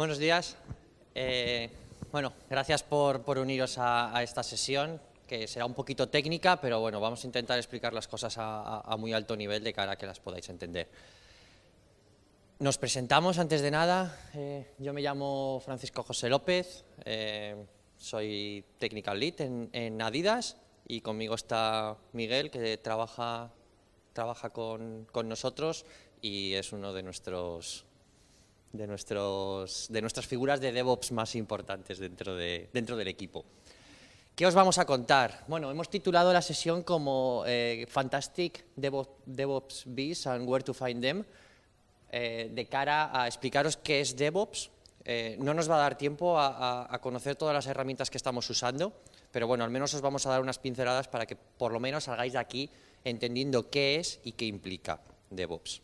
Buenos días. Bueno, gracias por uniros a esta sesión, que será un poquito técnica, pero bueno, vamos a intentar explicar las cosas a muy alto nivel de cara a que las podáis entender. Nos presentamos antes de nada. Yo me llamo Francisco José López, soy Technical Lead en Adidas y conmigo está Miguel, que trabaja con nosotros y es uno de nuestras figuras de DevOps más importantes dentro del equipo. ¿Qué os vamos a contar? Bueno, hemos titulado la sesión como Fantastic DevOps Bees and Where to Find Them, de cara a explicaros qué es DevOps. No nos va a dar tiempo a conocer todas las herramientas que estamos usando, pero bueno, al menos os vamos a dar unas pinceladas para que por lo menos salgáis de aquí entendiendo qué es y qué implica DevOps.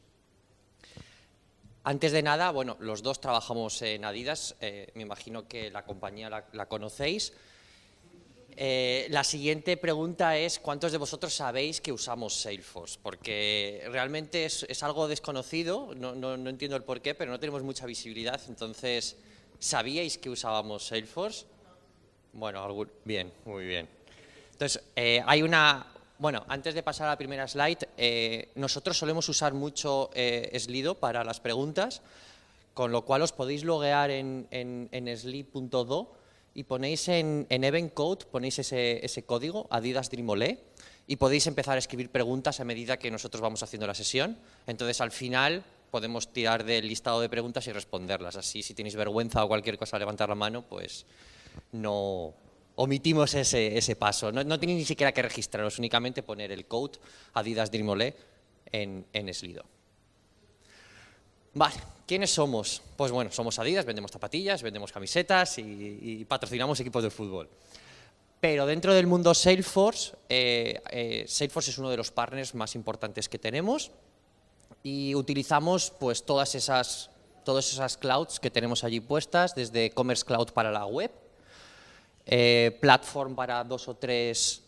Antes de nada, bueno, los dos trabajamos en Adidas, me imagino que la compañía la conocéis. La siguiente pregunta es, ¿cuántos de vosotros sabéis que usamos Salesforce? Porque realmente es algo desconocido, no entiendo el porqué, pero no tenemos mucha visibilidad. Entonces, ¿sabíais que usábamos Salesforce? Bueno, bien, muy bien. Entonces, bueno, antes de pasar a la primera slide, nosotros solemos usar mucho Slido para las preguntas, con lo cual os podéis loguear en sli.do y ponéis en event code, ponéis ese código, Adidas Dreamole, y podéis empezar a escribir preguntas a medida que nosotros vamos haciendo la sesión. Entonces, al final, podemos tirar del listado de preguntas y responderlas. Así, si tenéis vergüenza o cualquier cosa, levantar la mano, pues no omitimos ese paso. No tenéis ni siquiera que registraros, únicamente poner el code Adidas Dreamole en Slido. Vale, ¿quiénes somos? Pues bueno, somos Adidas, vendemos zapatillas, vendemos camisetas y patrocinamos equipos de fútbol. Pero dentro del mundo Salesforce, Salesforce es uno de los partners más importantes que tenemos y utilizamos pues todas esas clouds que tenemos allí puestas, desde Commerce Cloud para la web, Platform para dos o tres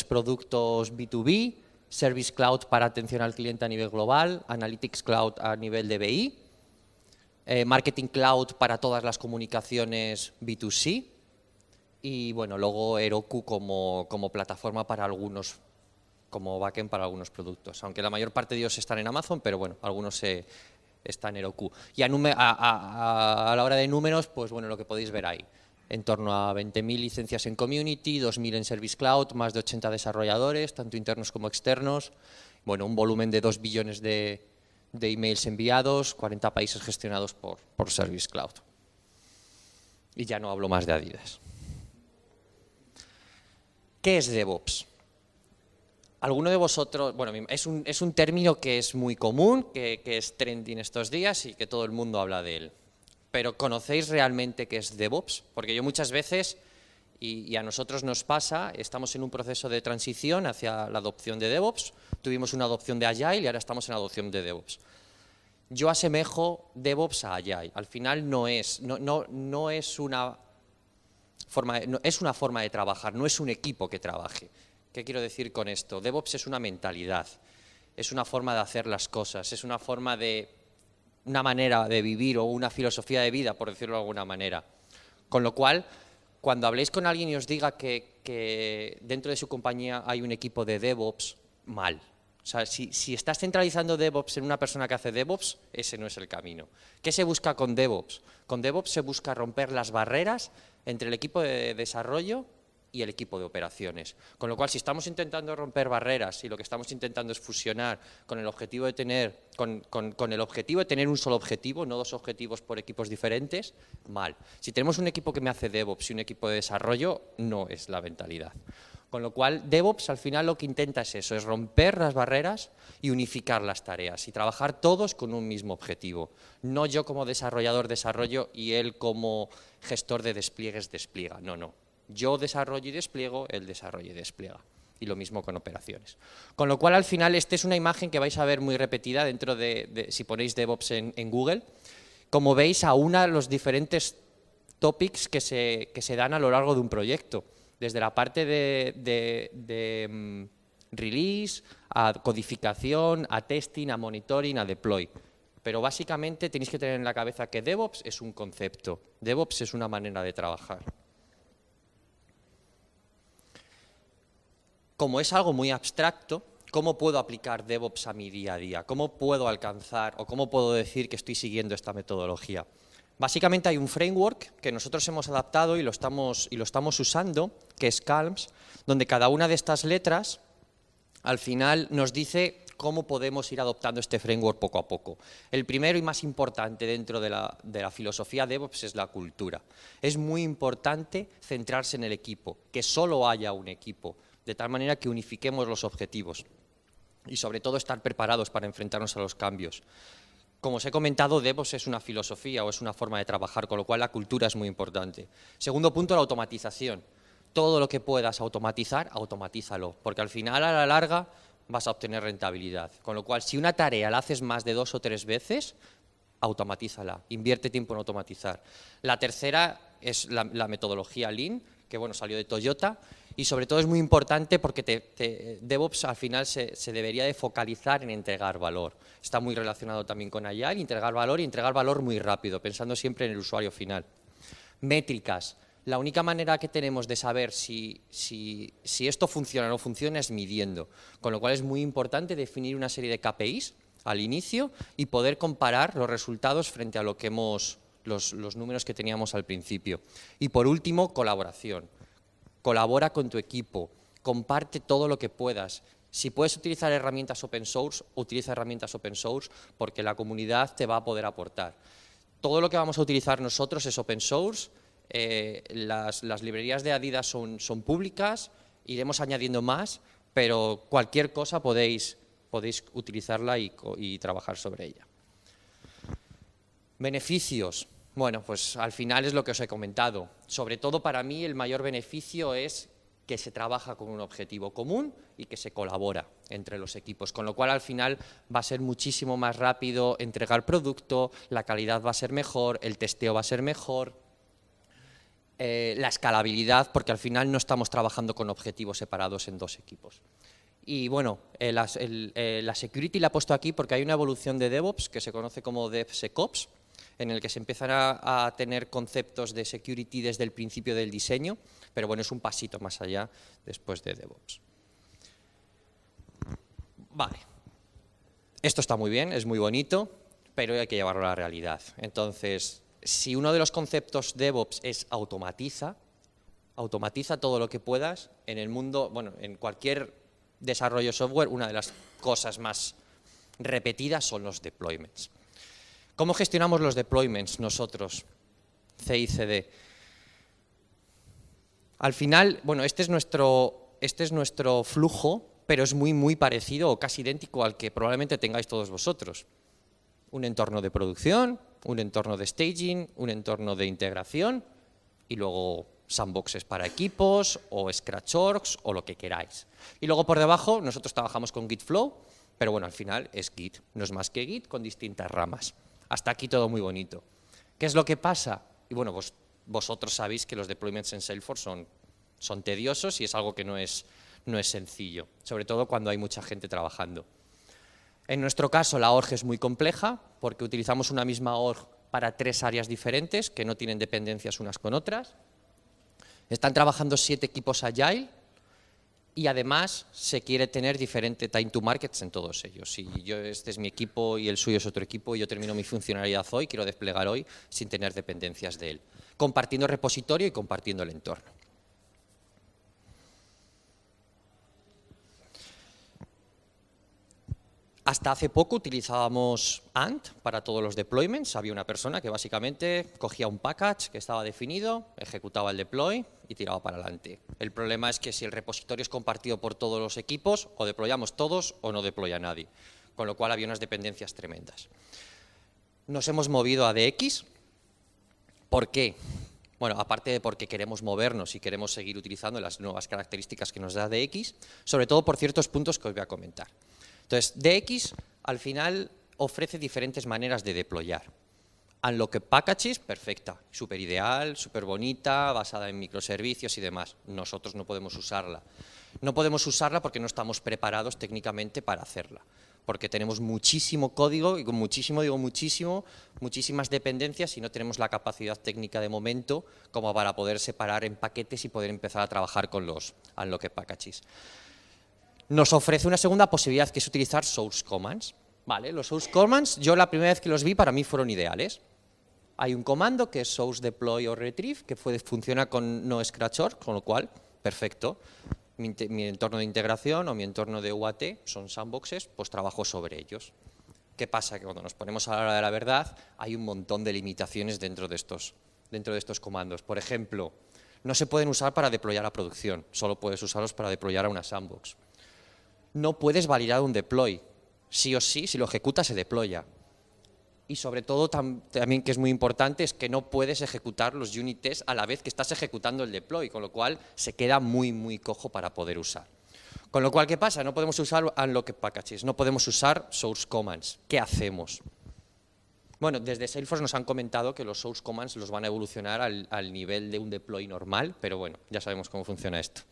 productos B2B, Service Cloud para atención al cliente a nivel global, Analytics Cloud a nivel de BI, Marketing Cloud para todas las comunicaciones B2C y bueno, luego Heroku como plataforma para algunos, como backend para algunos productos, aunque la mayor parte de ellos están en Amazon, pero bueno, algunos están en Heroku. Y a la hora de números, pues bueno, lo que podéis ver ahí. En torno a 20.000 licencias en Community, 2.000 en Service Cloud, más de 80 desarrolladores, tanto internos como externos. Bueno, un volumen de 2 billones de emails enviados, 40 países gestionados por Service Cloud. Y ya no hablo más de Adidas. ¿Qué es DevOps? ¿Alguno de vosotros? Bueno, es un término que es muy común, que es trending estos días y que todo el mundo habla de él. Pero ¿conocéis realmente qué es DevOps? Porque yo muchas veces, y a nosotros nos pasa, estamos en un proceso de transición hacia la adopción de DevOps, tuvimos una adopción de Agile y ahora estamos en adopción de DevOps. Yo asemejo DevOps a Agile. Al final es una forma de trabajar, no es un equipo que trabaje. ¿Qué quiero decir con esto? DevOps es una mentalidad, es una forma de hacer las cosas, es una manera de vivir o una filosofía de vida, por decirlo de alguna manera. Con lo cual, cuando habléis con alguien y os diga que dentro de su compañía hay un equipo de DevOps, mal. O sea, si estás centralizando DevOps en una persona que hace DevOps, ese no es el camino. ¿Qué se busca con DevOps? Con DevOps se busca romper las barreras entre el equipo de desarrollo y el equipo de operaciones. Con lo cual, si estamos intentando romper barreras y lo que estamos intentando es fusionar con el objetivo de tener, un solo objetivo, no dos objetivos por equipos diferentes, mal. Si tenemos un equipo que me hace DevOps y un equipo de desarrollo, no es la mentalidad. Con lo cual, DevOps al final lo que intenta es eso, es romper las barreras y unificar las tareas y trabajar todos con un mismo objetivo. No yo como desarrollador desarrollo y él como gestor de despliegues despliega, no. Yo desarrollo y despliego, él desarrolla y despliega. Y lo mismo con operaciones. Con lo cual, al final, esta es una imagen que vais a ver muy repetida dentro si ponéis DevOps en Google. Como veis, aúna los diferentes topics que se dan a lo largo de un proyecto. Desde la parte de release, a codificación, a testing, a monitoring, a deploy. pero básicamente tenéis que tener en la cabeza que DevOps es un concepto, DevOps es una manera de trabajar. Como es algo muy abstracto, ¿cómo puedo aplicar DevOps a mi día a día? ¿Cómo puedo alcanzar o cómo puedo decir que estoy siguiendo esta metodología? Básicamente hay un framework que nosotros hemos adaptado y lo estamos usando, que es Calms, donde cada una de estas letras al final nos dice cómo podemos ir adoptando este framework poco a poco. El primero y más importante dentro de la filosofía DevOps es la cultura. Es muy importante centrarse en el equipo, que solo haya un equipo, de tal manera que unifiquemos los objetivos y sobre todo estar preparados para enfrentarnos a los cambios. Como os he comentado, DevOps es una filosofía o es una forma de trabajar, con lo cual la cultura es muy importante. Segundo punto, la automatización. Todo lo que puedas automatizar, automatízalo, porque al final, a la larga, vas a obtener rentabilidad. Con lo cual, si una tarea la haces más de 2 o 3 veces, automatízala, invierte tiempo en automatizar. La tercera es la metodología Lean, que bueno, salió de Toyota, y sobre todo es muy importante porque DevOps al final se debería de focalizar en entregar valor. Está muy relacionado también con Agile, entregar valor y entregar valor muy rápido, pensando siempre en el usuario final. Métricas. La única manera que tenemos de saber si esto funciona o no funciona es midiendo, con lo cual es muy importante definir una serie de KPIs al inicio y poder comparar los resultados frente a lo que los números que teníamos al principio. Y por último, colaboración. Colabora con tu equipo, comparte todo lo que puedas. Si puedes utilizar herramientas open source, utiliza herramientas open source porque la comunidad te va a poder aportar. Todo lo que vamos a utilizar nosotros es open source, las librerías de Adidas son públicas, iremos añadiendo más, pero cualquier cosa podéis utilizarla y trabajar sobre ella. Beneficios. Bueno, pues al final es lo que os he comentado. Sobre todo para mí el mayor beneficio es que se trabaja con un objetivo común y que se colabora entre los equipos, con lo cual al final va a ser muchísimo más rápido entregar producto, la calidad va a ser mejor, el testeo va a ser mejor, la escalabilidad, porque al final no estamos trabajando con objetivos separados en 2 equipos. Y bueno, la security la he puesto aquí porque hay una evolución de DevOps que se conoce como DevSecOps, en el que se empiezan a tener conceptos de security desde el principio del diseño, pero bueno, es un pasito más allá después de DevOps. Vale, esto está muy bien, es muy bonito, pero hay que llevarlo a la realidad. Entonces, si uno de los conceptos DevOps es automatiza todo lo que puedas en el mundo, bueno, en cualquier desarrollo software, una de las cosas más repetidas son los deployments. ¿Cómo gestionamos los deployments nosotros, CI/CD? Al final, bueno, este es nuestro flujo, pero es muy parecido o casi idéntico al que probablemente tengáis todos vosotros. Un entorno de producción, un entorno de staging, un entorno de integración y luego sandboxes para equipos o scratch.orgs o lo que queráis. Y luego por debajo nosotros trabajamos con Git Flow, pero bueno, al final es Git, no es más que Git con distintas ramas. Hasta aquí todo muy bonito. ¿Qué es lo que pasa? Y bueno, vosotros sabéis que los deployments en Salesforce son tediosos y es algo que no es sencillo, sobre todo cuando hay mucha gente trabajando. En nuestro caso la org es muy compleja porque utilizamos una misma org para 3 áreas diferentes que no tienen dependencias unas con otras. Están trabajando 7 equipos Agile y además se quiere tener diferente time to markets en todos ellos. Si este es mi equipo y el suyo es otro equipo y yo termino mi funcionalidad hoy, quiero desplegar hoy sin tener dependencias de él. Compartiendo repositorio y compartiendo el entorno. Hasta hace poco utilizábamos Ant para todos los deployments. Había una persona que básicamente cogía un package que estaba definido, ejecutaba el deploy y tiraba para adelante. El problema es que si el repositorio es compartido por todos los equipos, o deployamos todos o no deploya nadie, con lo cual había unas dependencias tremendas. Nos hemos movido a DX. ¿Por qué? Bueno, aparte de porque queremos movernos y queremos seguir utilizando las nuevas características que nos da DX, sobre todo por ciertos puntos que os voy a comentar. Entonces, DX al final ofrece diferentes maneras de deployar. Unlocked Packages, perfecta, súper ideal, súper bonita, basada en microservicios y demás. Nosotros no podemos usarla. No podemos usarla porque no estamos preparados técnicamente para hacerla. porque tenemos muchísimo código, y con muchísimo digo muchísimo, muchísimas dependencias y no tenemos la capacidad técnica de momento como para poder separar en paquetes y poder empezar a trabajar con los unlocked packages. Nos ofrece una segunda posibilidad, que es utilizar source commands. Vale, los source commands, yo la primera vez que los vi para mí fueron ideales. Hay un comando que es source deploy o retrieve, que funciona con no scratch.org, con lo cual, perfecto. Mi entorno de integración o mi entorno de UAT son sandboxes, pues trabajo sobre ellos. ¿Qué pasa? Que cuando nos ponemos a la hora de la verdad, hay un montón de limitaciones dentro de estos comandos. Por ejemplo, no se pueden usar para deployar a producción, solo puedes usarlos para deployar a una sandbox. No puedes validar un deploy, sí o sí, si lo ejecutas se deploya. Y sobre todo, también que es muy importante, es que no puedes ejecutar los unit tests a la vez que estás ejecutando el deploy, con lo cual se queda muy, muy cojo para poder usar. Con lo cual, ¿qué pasa? No podemos usar unlocked packages, no podemos usar source commands. ¿Qué hacemos? Bueno, desde Salesforce nos han comentado que los source commands los van a evolucionar al nivel de un deploy normal, pero bueno, ya sabemos cómo funciona esto.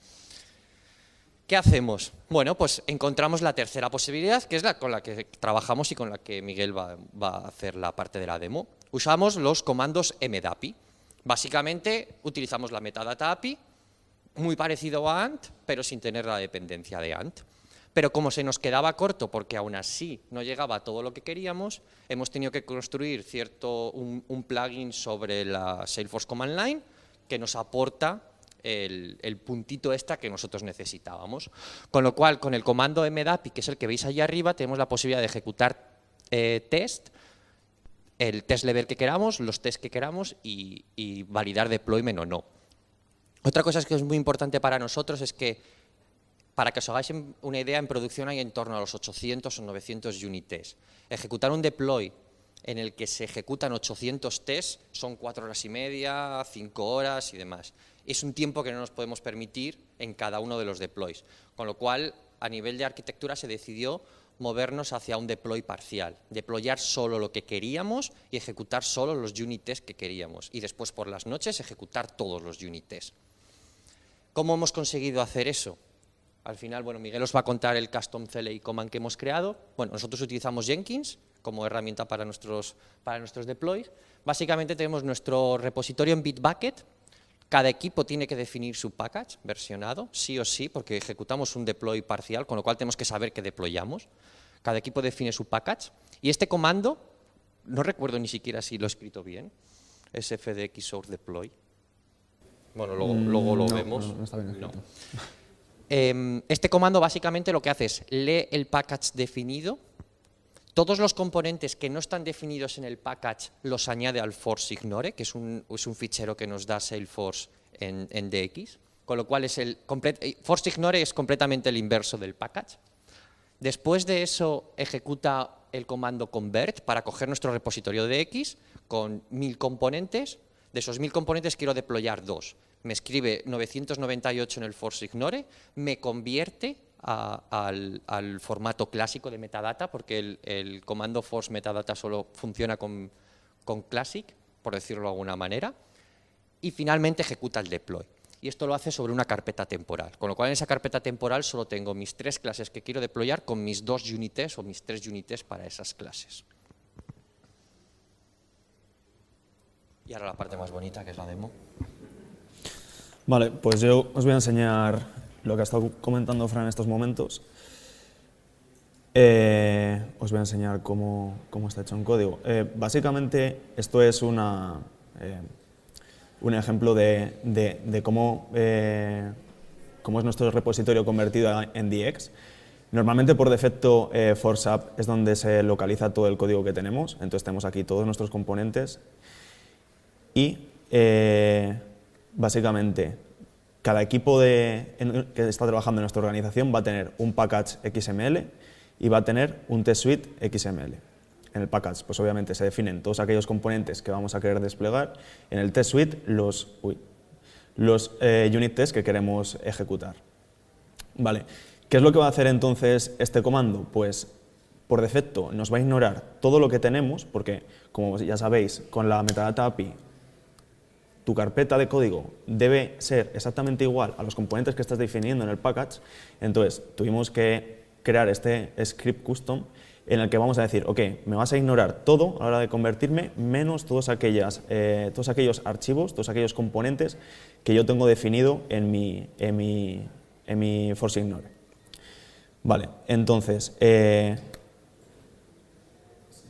¿Qué hacemos? Bueno, pues encontramos la tercera posibilidad, que es la con la que trabajamos y con la que Miguel va a hacer la parte de la demo. Usamos los comandos mdapi. Básicamente utilizamos la metadata API, muy parecido a Ant, pero sin tener la dependencia de Ant. Pero como se nos quedaba corto, porque aún así no llegaba a todo lo que queríamos, hemos tenido que construir un plugin sobre la Salesforce Command Line que nos aporta el puntito extra que nosotros necesitábamos. Con lo cual, con el comando mdapi, que es el que veis allí arriba, tenemos la posibilidad de ejecutar test, el test level que queramos, los tests que queramos y validar deployment o no. Otra cosa que es muy importante para nosotros es que, para que os hagáis una idea, en producción hay en torno a los 800 o 900 unit tests. Ejecutar un deploy en el que se ejecutan 800 tests son 4 horas y media, 5 horas y demás. Es un tiempo que no nos podemos permitir en cada uno de los deploys, con lo cual a nivel de arquitectura se decidió movernos hacia un deploy parcial, deployar solo lo que queríamos y ejecutar solo los unit tests que queríamos y después por las noches ejecutar todos los unit tests. ¿Cómo hemos conseguido hacer eso? Al final, bueno, Miguel os va a contar el custom CLI command que hemos creado. Bueno, nosotros utilizamos Jenkins como herramienta para nuestros deploys. Básicamente tenemos nuestro repositorio en Bitbucket. Cada equipo tiene que definir su package versionado, sí o sí, porque ejecutamos un deploy parcial, con lo cual tenemos que saber que deployamos. Cada equipo define su package. Y este comando, no recuerdo ni siquiera si lo he escrito bien, es fdx source deploy. Bueno, luego lo vemos. No está bien escrito. Este comando básicamente lo que hace es lee el package definido, todos los componentes que no están definidos en el package los añade al force ignore, que es un fichero que nos da Salesforce en DX, con lo cual force ignore es completamente el inverso del package. Después de eso ejecuta el comando convert para coger nuestro repositorio de DX con 1000 componentes. De esos 1000 componentes quiero deployar 2. Me escribe 998 en el force ignore, me convierte al formato clásico de metadata, porque el comando force metadata solo funciona con classic, por decirlo de alguna manera, y finalmente ejecuta el deploy. Y esto lo hace sobre una carpeta temporal, con lo cual en esa carpeta temporal solo tengo mis 3 clases que quiero deployar con mis 2 unit tests o mis 3 unit tests para esas clases. Y ahora la parte más bonita, que es la demo. Vale, pues yo os voy a enseñar lo que ha estado comentando Fran en estos momentos. Os voy a enseñar cómo está hecho en código. Básicamente, esto es un ejemplo de cómo es nuestro repositorio convertido en DX. Normalmente, por defecto, ForceApp es donde se localiza todo el código que tenemos. Entonces, tenemos aquí todos nuestros componentes. Y básicamente, cada equipo que está trabajando en nuestra organización va a tener un package XML y va a tener un test suite XML. En el package, pues obviamente se definen todos aquellos componentes que vamos a querer desplegar. En el test suite, los unit tests que queremos ejecutar. Vale. ¿Qué es lo que va a hacer entonces este comando? Pues por defecto nos va a ignorar todo lo que tenemos, porque como ya sabéis, con la metadata API tu carpeta de código debe ser exactamente igual a los componentes que estás definiendo en el package. Entonces tuvimos que crear este script custom en el que vamos a decir, ok, me vas a ignorar todo a la hora de convertirme, menos todos aquellos archivos, todos aquellos componentes que yo tengo definido en mi force ignore. Vale, entonces,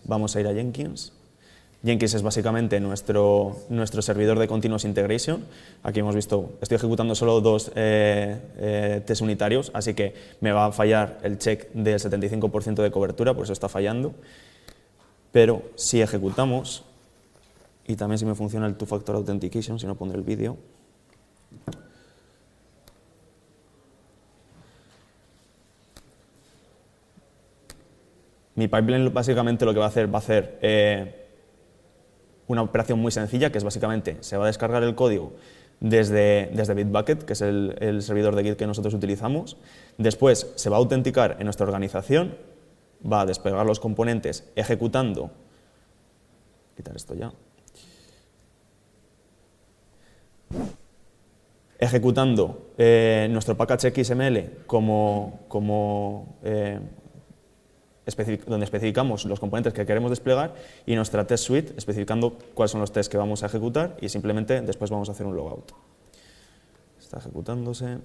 vamos a ir a Jenkins. Jenkins es básicamente nuestro servidor de Continuous Integration. Aquí hemos visto, estoy ejecutando solo 2 test unitarios, así que me va a fallar el check del 75% de cobertura, por eso está fallando. Pero si ejecutamos, y también si me funciona el Two-Factor Authentication, si no pondré el vídeo. Mi pipeline básicamente lo que va a hacer una operación muy sencilla, que es básicamente, se va a descargar el código desde Bitbucket, que es el servidor de Git que nosotros utilizamos. Después se va a autenticar en nuestra organización, va a desplegar los componentes ejecutando, quitar esto ya, ejecutando nuestro package XML donde especificamos los componentes que queremos desplegar, y nuestra test suite especificando cuáles son los tests que vamos a ejecutar, y simplemente después vamos a hacer un logout. Está ejecutándose.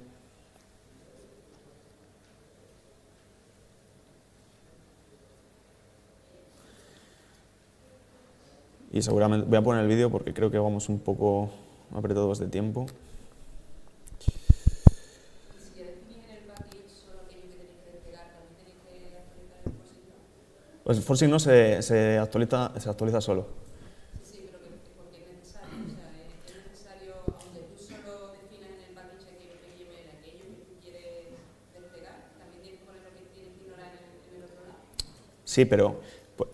Y seguramente voy a poner el vídeo porque creo que vamos un poco apretados de tiempo. Pues el force no se actualiza solo. Sí, pero porque es necesario. O sea, es necesario, aunque tú solo definas en el package XML aquello que tú quieres desplegar, también tienes que poner lo que tienes que ignorar en el otro lado. Sí, pero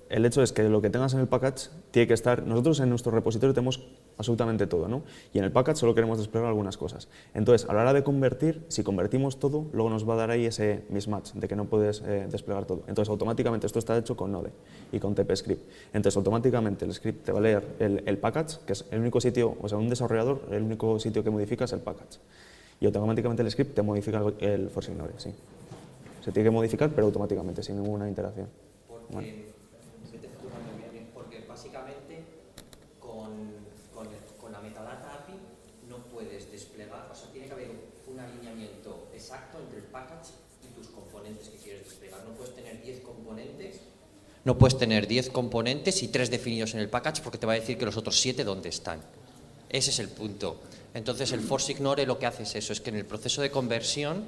el hecho es que lo que tengas en el package tiene que estar. Nosotros en nuestro repositorio tenemos absolutamente todo, ¿no? Y en el package solo queremos desplegar algunas cosas. Entonces, a la hora de convertir, si convertimos todo, luego nos va a dar ahí ese mismatch de que no puedes desplegar todo. Entonces, automáticamente esto está hecho con Node y con TPScript. Entonces, automáticamente el script te va a leer el package, que es el único sitio, o sea, un desarrollador, el único sitio que modifica es el package. Y automáticamente el script te modifica el force ignore, sí. Se tiene que modificar, pero automáticamente, sin ninguna interacción. Vale. Porque básicamente con la metadata API no puedes desplegar, o sea, tiene que haber un alineamiento exacto entre el package y tus componentes que quieres desplegar. No puedes tener 10 componentes. No puedes tener 10 componentes y 3 definidos en el package, porque te va a decir que los otros 7 dónde están. Ese es el punto. Entonces el force ignore lo que hace es eso, es que en el proceso de conversión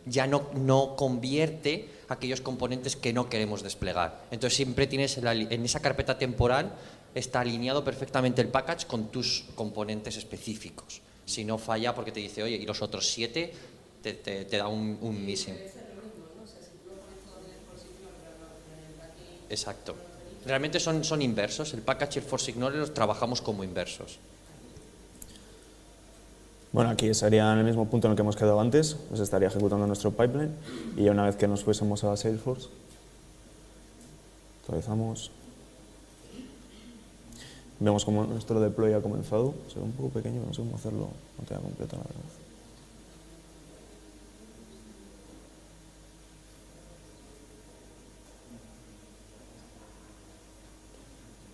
ya no convierte aquellos componentes que no queremos desplegar. Entonces siempre tienes en esa carpeta temporal está alineado perfectamente el package con tus componentes específicos. Si no falla porque te dice, oye, y los otros 7 te da un missing. Exacto. Realmente son inversos. El package y el force ignore los trabajamos como inversos. Bueno, aquí sería en el mismo punto en el que hemos quedado antes, pues estaría ejecutando nuestro pipeline, y ya una vez que nos fuésemos a Salesforce, actualizamos, vemos cómo nuestro deploy ha comenzado. Se ve un poco pequeño, no sé cómo hacerlo en pantalla completa, la verdad.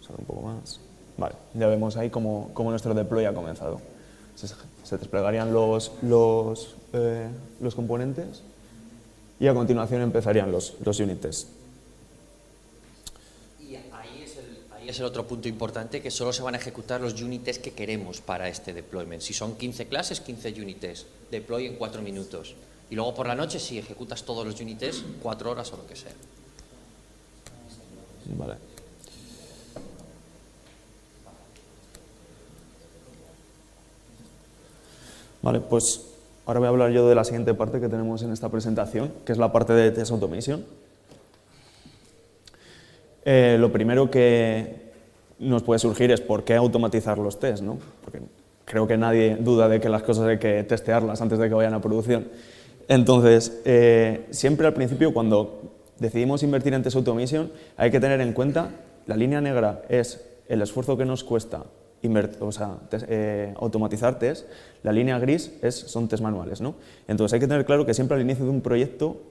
Sale un poco más. Vale, ya vemos ahí cómo nuestro deploy ha comenzado. Se desplegarían los componentes y a continuación empezarían los unit tests. Y ahí es el otro punto importante, que solo se van a ejecutar los unit tests que queremos para este deployment. Si son 15 clases, 15 unit tests. Deploy en 4 minutos. Y luego por la noche, si ejecutas todos los unit tests, 4 horas o lo que sea. Vale. Vale, pues ahora voy a hablar yo de la siguiente parte que tenemos en esta presentación, que es la parte de Test Automation. Lo primero que nos puede surgir es por qué automatizar los tests, ¿no? Porque creo que nadie duda de que las cosas hay que testearlas antes de que vayan a producción. Entonces, siempre al principio, cuando decidimos invertir en Test Automation, hay que tener en cuenta, la línea negra es el esfuerzo que nos cuesta automatizar test, la línea gris son test manuales, ¿no? Entonces hay que tener claro que siempre al inicio de un proyecto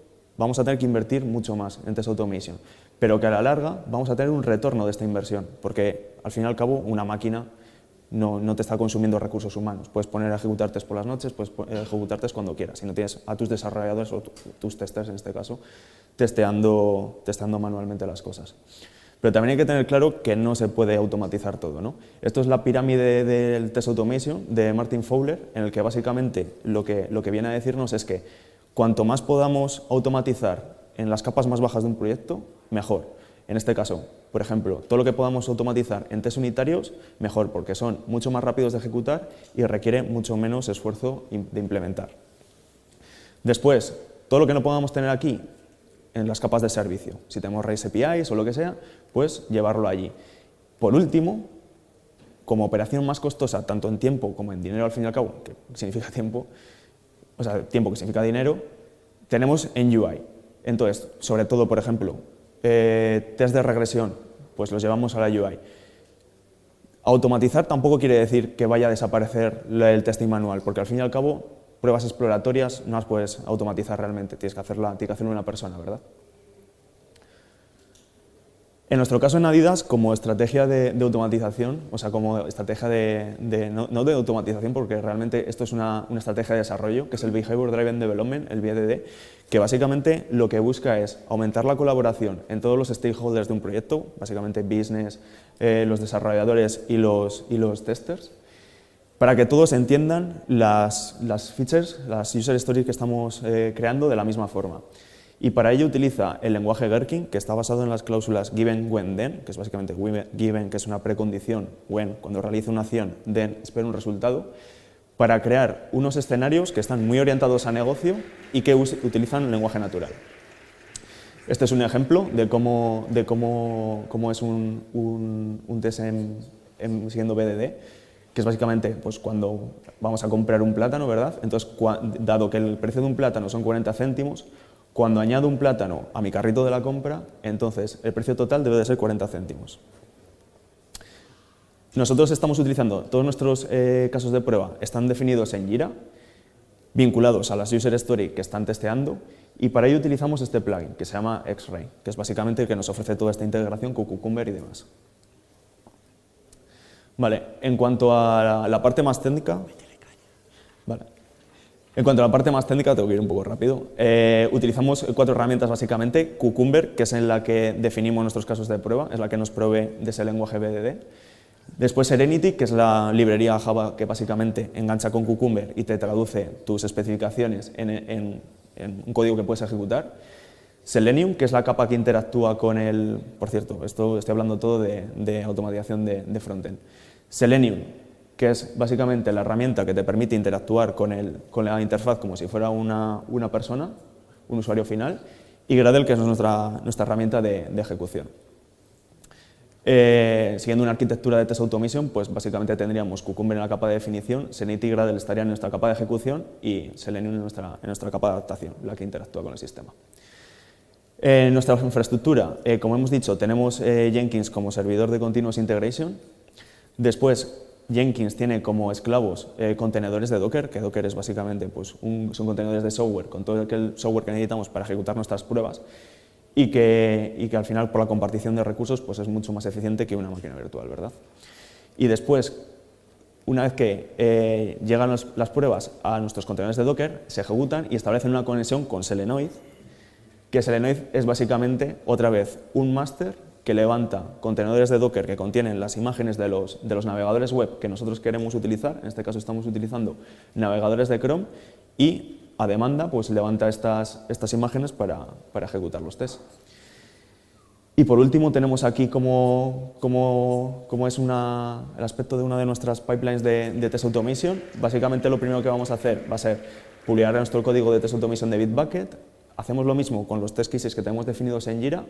vamos a tener que invertir mucho más en Test Automation, pero que a la larga vamos a tener un retorno de esta inversión, porque al fin y al cabo una máquina no te está consumiendo recursos humanos. Puedes poner a ejecutar test por las noches, puedes ejecutar test cuando quieras, si no tienes a tus desarrolladores o tus testers en este caso, testeando manualmente las cosas. Pero también hay que tener claro que no se puede automatizar todo, ¿no? Esto es la pirámide del Test Automation de Martin Fowler, en el que básicamente lo que viene a decirnos es que cuanto más podamos automatizar en las capas más bajas de un proyecto, mejor. En este caso, por ejemplo, todo lo que podamos automatizar en test unitarios, mejor, porque son mucho más rápidos de ejecutar y requiere mucho menos esfuerzo de implementar. Después, todo lo que no podamos tener aquí en las capas de servicio, si tenemos REST APIs o lo que sea, pues llevarlo allí. Por último, como operación más costosa, tanto en tiempo como en dinero al fin y al cabo, que significa tiempo, o sea, tiempo que significa dinero, tenemos en UI. Entonces, sobre todo, por ejemplo, test de regresión, pues los llevamos a la UI. Automatizar tampoco quiere decir que vaya a desaparecer el testing manual, porque al fin y al cabo, pruebas exploratorias no las puedes automatizar realmente, tienes que hacerlo una persona, ¿verdad? En nuestro caso en Adidas, como estrategia de automatización, o sea, como estrategia no de automatización, porque realmente esto es una estrategia de desarrollo, que es el Behavior Driven Development, el BDD, que básicamente lo que busca es aumentar la colaboración en todos los stakeholders de un proyecto, básicamente business, los desarrolladores y los testers, para que todos entiendan las features, las user stories que estamos creando de la misma forma. Y para ello utiliza el lenguaje Gherkin, que está basado en las cláusulas given, when, then, que es básicamente given, que es una precondición, when, cuando realiza una acción, then, espera un resultado, para crear unos escenarios que están muy orientados a negocio y que utilizan lenguaje natural. Este es un ejemplo de cómo es un test siguiendo BDD, que es básicamente pues, cuando vamos a comprar un plátano, ¿verdad? Entonces, dado que el precio de un plátano son 40 céntimos, cuando añado un plátano a mi carrito de la compra, entonces el precio total debe de ser 40 céntimos. Nosotros estamos utilizando, todos nuestros casos de prueba están definidos en Jira, vinculados a las user story que están testeando, y para ello utilizamos este plugin que se llama X-Ray, que es básicamente el que nos ofrece toda esta integración con Cucumber y demás. Vale, en cuanto a la parte más técnica... Vale. En cuanto a la parte más técnica, tengo que ir un poco rápido. Utilizamos 4 herramientas básicamente. Cucumber, que es en la que definimos nuestros casos de prueba, es la que nos provee de ese lenguaje BDD. Después Serenity, que es la librería Java que básicamente engancha con Cucumber y te traduce tus especificaciones en un código que puedes ejecutar. Selenium, que es la capa que interactúa con el... Por cierto, esto estoy hablando todo de automatización de frontend. Selenium, que es básicamente la herramienta que te permite interactuar con la interfaz como si fuera una persona, un usuario final, y Gradle, que es nuestra herramienta de ejecución. Siguiendo una arquitectura de Test Automation, pues básicamente tendríamos Cucumber en la capa de definición, Serenity y Gradle estarían en nuestra capa de ejecución y Selenium en nuestra capa de adaptación, la que interactúa con el sistema. En nuestra infraestructura, como hemos dicho, tenemos Jenkins como servidor de Continuous Integration. Después, Jenkins tiene como esclavos contenedores de Docker, que Docker es básicamente pues, son contenedores de software con todo el software que necesitamos para ejecutar nuestras pruebas y que al final por la compartición de recursos pues, es mucho más eficiente que una máquina virtual, ¿verdad? Y después, una vez que llegan las pruebas a nuestros contenedores de Docker, se ejecutan y establecen una conexión con Selenoid, que Selenoid es básicamente otra vez un máster que levanta contenedores de Docker que contienen las imágenes de los navegadores web que nosotros queremos utilizar, en este caso estamos utilizando navegadores de Chrome, y a demanda pues levanta estas imágenes para ejecutar los tests. Y por último tenemos aquí como es el aspecto de una de nuestras pipelines de Test Automation. Básicamente lo primero que vamos a hacer va a ser publicar nuestro código de Test Automation de Bitbucket. Hacemos lo mismo con los test cases que tenemos definidos en Jira.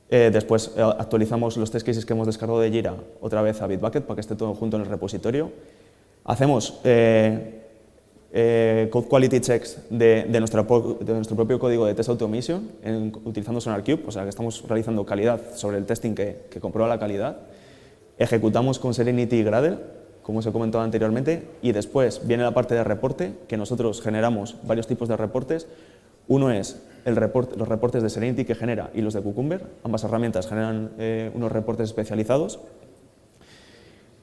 Después actualizamos los test cases que hemos descargado de Jira otra vez a Bitbucket para que esté todo junto en el repositorio. Hacemos code quality checks de nuestro propio código de Test Automation utilizando SonarQube, o sea que estamos realizando calidad sobre el testing que comprueba la calidad. Ejecutamos con Serenity y Gradle, como os he comentado anteriormente, y después viene la parte de reporte, que nosotros generamos varios tipos de reportes. Uno es los reportes de Serenity que genera y los de Cucumber. Ambas herramientas generan unos reportes especializados.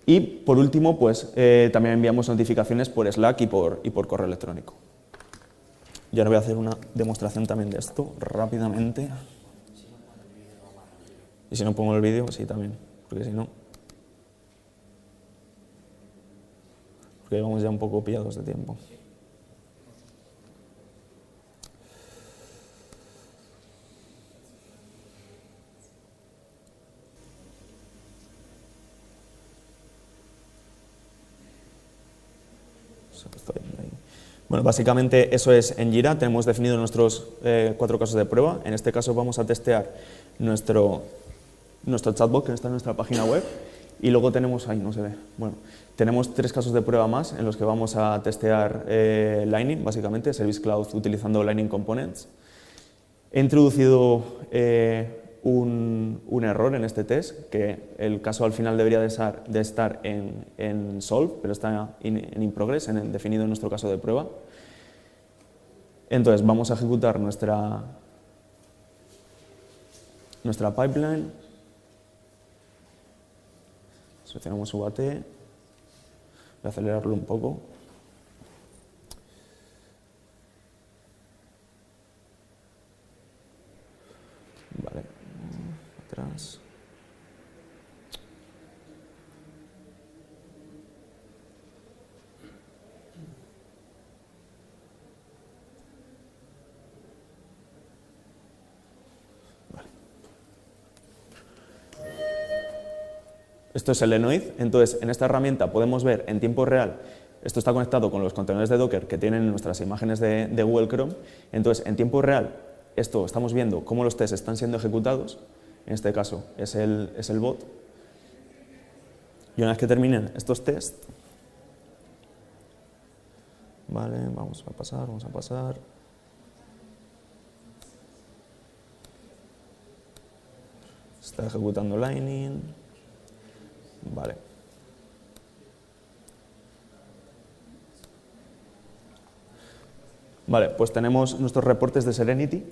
Y por último, pues también enviamos notificaciones por Slack y por correo electrónico. Yo ahora voy a hacer una demostración también de esto rápidamente. Y si no pongo el vídeo, sí también, porque si no... Porque vamos ya un poco pillados de tiempo. Bueno, básicamente eso es en Jira. Tenemos definido nuestros 4 casos de prueba. En este caso vamos a testear nuestro chatbot que está en nuestra página web. Y luego tenemos, ahí no se ve, bueno, tenemos 3 casos de prueba más en los que vamos a testear Lightning, básicamente, Service Cloud utilizando Lightning Components. He introducido un error en este test, que el caso al final debería de estar en solve, pero está in progress, definido en nuestro caso de prueba. Entonces vamos a ejecutar nuestra pipeline. Seleccionamos UAT, voy a acelerarlo un poco. Vale, atrás. Esto es el Lenoid. Entonces, en esta herramienta podemos ver en tiempo real, esto está conectado con los contenedores de Docker que tienen nuestras imágenes de Google Chrome. Entonces, en tiempo real, esto estamos viendo cómo los tests están siendo ejecutados. En este caso es el bot. Y una vez que terminen estos tests, vale, vamos a pasar. Está ejecutando Lightning. Vale. Vale, pues tenemos nuestros reportes de Serenity,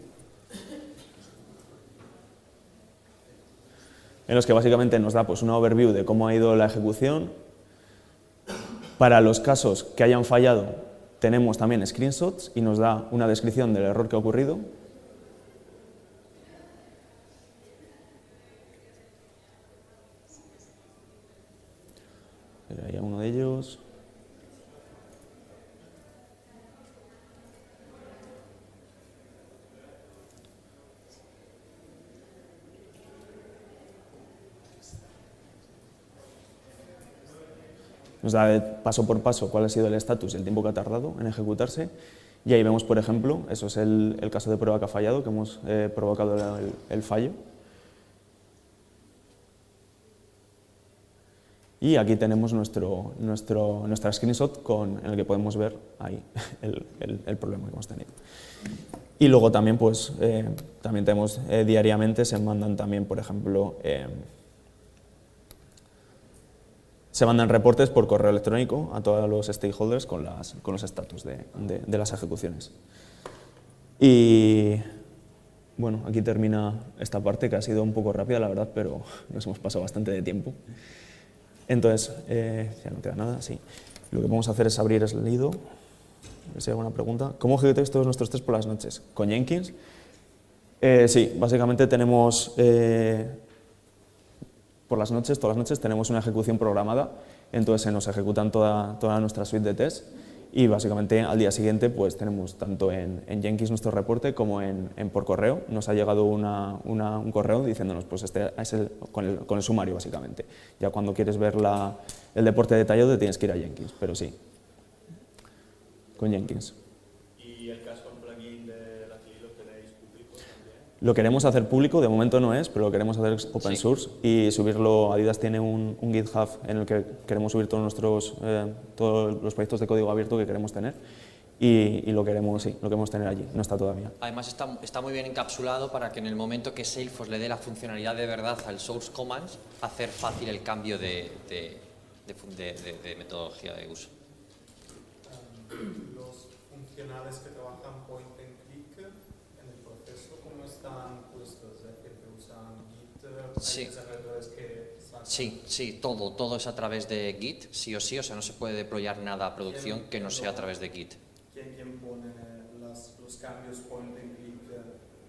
en los que básicamente nos da pues, una overview de cómo ha ido la ejecución. Para los casos que hayan fallado, tenemos también screenshots y nos da una descripción del error que ha ocurrido. Ahí hay uno de ellos. Nos da paso por paso cuál ha sido el estatus y el tiempo que ha tardado en ejecutarse. Y ahí vemos, por ejemplo, eso es el caso de prueba que ha fallado, que hemos provocado el fallo. Y aquí tenemos nuestra screenshot en el que podemos ver ahí el problema que hemos tenido. Y luego también, pues, también tenemos diariamente, se mandan también, por ejemplo, se mandan reportes por correo electrónico a todos los stakeholders con los estatus de las ejecuciones. Y bueno, aquí termina esta parte que ha sido un poco rápida, la verdad, pero nos hemos pasado bastante de tiempo. Entonces, ya no queda nada, sí. Lo que vamos a hacer es abrir Slido. A ver si hay alguna pregunta. ¿Cómo ejecutáis todos nuestros tests por las noches? ¿Con Jenkins? Sí, básicamente tenemos, todas las noches tenemos una ejecución programada, entonces se nos ejecutan toda nuestra suite de tests y básicamente al día siguiente pues tenemos tanto en Jenkins nuestro reporte como por correo. Nos ha llegado un correo diciéndonos pues este es con el sumario básicamente. Ya cuando quieres ver el reporte detallado te tienes que ir a Jenkins, pero sí, con Jenkins. ¿Y el caso en plugin de la CLI lo tenéis público también? Lo queremos hacer público, de momento no es, pero lo queremos hacer open source y subirlo. Adidas tiene un GitHub en el que queremos subir todos los proyectos de código abierto que queremos tener y lo queremos tener allí, no está todavía. Además está muy bien encapsulado para que en el momento que Salesforce le dé la funcionalidad de verdad al source commands, hacer fácil el cambio de metodología de uso. Los funcionales que trabajan point and click, están puestos, es decir, que usan Git, hay Sí. desarrolladores que sacan. Sí, todo es a través de Git, sí o sí, o sea, no se puede deployar nada a producción que no sea a través de Git. ¿Quién pone los cambios point and click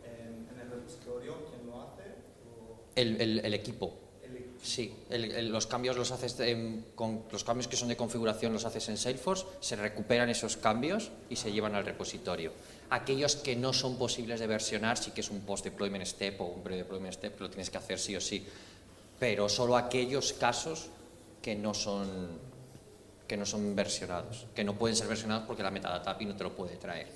en el repositorio? ¿Quién lo hace? ¿O El equipo. el equipo? Sí, los cambios los haces con los cambios que son de configuración los haces en Salesforce, se recuperan esos cambios y se llevan al repositorio. Aquellos que no son posibles de versionar, sí que es un post-deployment step o un pre-deployment step, que lo tienes que hacer sí o sí, pero solo aquellos casos que no son versionados, que no pueden ser versionados porque la metadata API no te lo puede traer.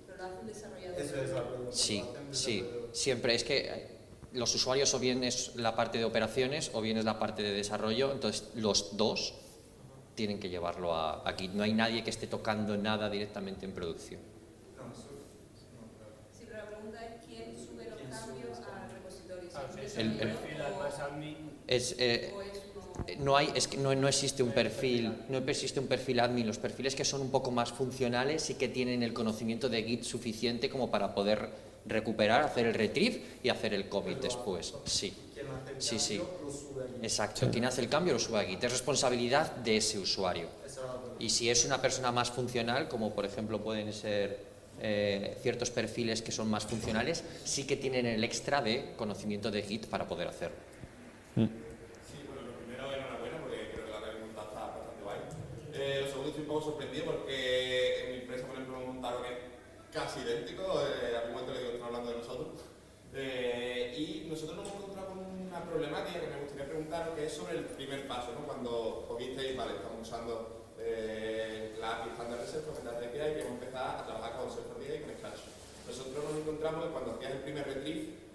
Pero lo hace un desarrollador. Eso es la pregunta. Sí, ¿Lo hacen sí, desarrolladores? siempre es que los usuarios o bien es la parte de operaciones o bien es la parte de desarrollo, entonces los dos tienen que llevarlo a Git. No hay nadie que esté tocando nada directamente en producción. No, eso no, claro. Sí, pero la pregunta es quién sube los ¿Quién cambios sube? al repositorio. Ah, ¿Si sí, es el un perfil desarrollador más admin. o es uno? No hay, es que no existe un perfil, no existe un perfil admin. Los perfiles que son un poco más funcionales sí que tienen el conocimiento de Git suficiente como para poder recuperar, hacer el retrieve y hacer el commit después. Sí. ¿Quién hace el Sí, sí. cambio? Lo sube allí. Exacto, quien hace el cambio lo sube a Git, es responsabilidad de ese usuario. Esa era la pregunta. Y si es una persona más funcional, como por ejemplo pueden ser ciertos perfiles que son más funcionales, sí que tienen el extra de conocimiento de Git para poder hacerlo. Sí, bueno, lo primero, enhorabuena, porque creo que la pregunta está bastante guay. Lo segundo, estoy un poco sorprendido porque en mi empresa, por ejemplo, hemos montado que es casi idéntico, a algún momento le digo que están hablando de nosotros. Y nosotros nos hemos encontrado con una problemática que me gustaría preguntar, que es sobre el primer paso, ¿no? Cuando os visteis, vale, estamos usando la API estándar de Salesforce, en la API, y hemos empezado a trabajar con Salesforce y con Scratch. Nosotros nos encontramos que cuando hacías el primer retrieve,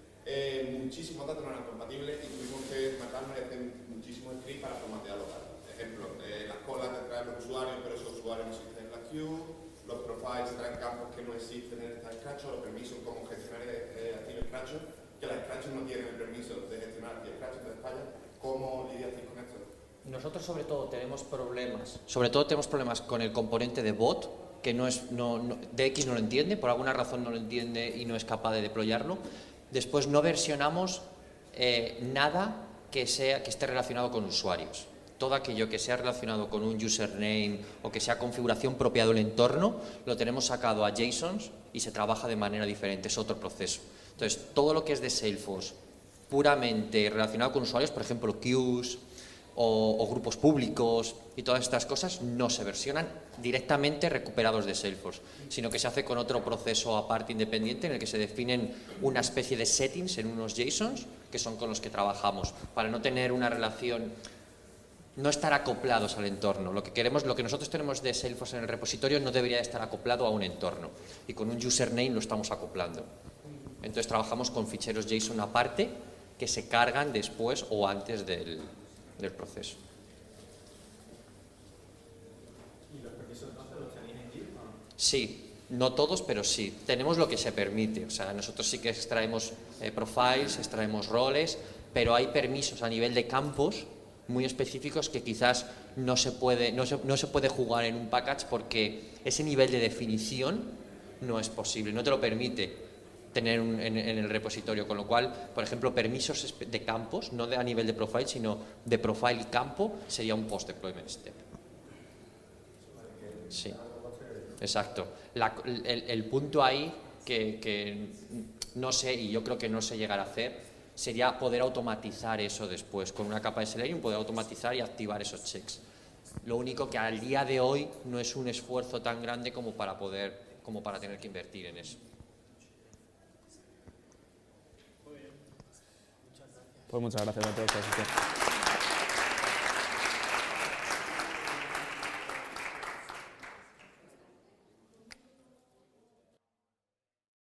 muchísimos datos no eran compatibles y tuvimos que matarnos y hacer muchísimos scripts para formatear los datos. Ejemplo, las colas de traer los usuarios, pero esos usuarios no existen en la queue, los profiles traen campos que no existen en esta Scratch, los permisos como gestionar active Scratch, que las Scratch no tienen el permiso de gestionar active Scratch de España. ¿Cómo lidiasteis con esto? Nosotros sobre todo tenemos problemas con el componente de bot, que DX no lo entiende, por alguna razón no lo entiende y no es capaz de deployarlo. Después no versionamos nada que esté relacionado con usuarios. Todo aquello que sea relacionado con un username o que sea configuración propia del entorno, lo tenemos sacado a JSONs y se trabaja de manera diferente, es otro proceso. Entonces, todo lo que es de Salesforce puramente relacionado con usuarios, por ejemplo, queues o grupos públicos y todas estas cosas, no se versionan directamente recuperados de Salesforce, sino que se hace con otro proceso aparte independiente en el que se definen una especie de settings en unos JSONs que son con los que trabajamos, para no tener una relación, no estar acoplados al entorno. Lo que nosotros tenemos de Salesforce en el repositorio no debería estar acoplado a un entorno, y con un username lo estamos acoplando. Entonces trabajamos con ficheros JSON aparte que se cargan después o antes del proceso. ¿Y los permisos entonces los tenéis en Git? ¿O no? Sí, no todos, pero sí. Tenemos lo que se permite. O sea, nosotros sí que extraemos profiles, extraemos roles, pero hay permisos a nivel de campos muy específicos que quizás no se puede jugar en un package porque ese nivel de definición no es posible, no te lo permite tener en el repositorio, con lo cual, por ejemplo, permisos de campos, no a nivel de profile, sino de profile y campo, sería un post-deployment step. Sí, exacto. El punto ahí que no sé, y yo creo que no se llegará a hacer, sería poder automatizar eso después, con una capa de Selenium, poder automatizar y activar esos checks. Lo único que al día de hoy no es un esfuerzo tan grande como para tener que invertir en eso. Pues muchas gracias a todos por asistir.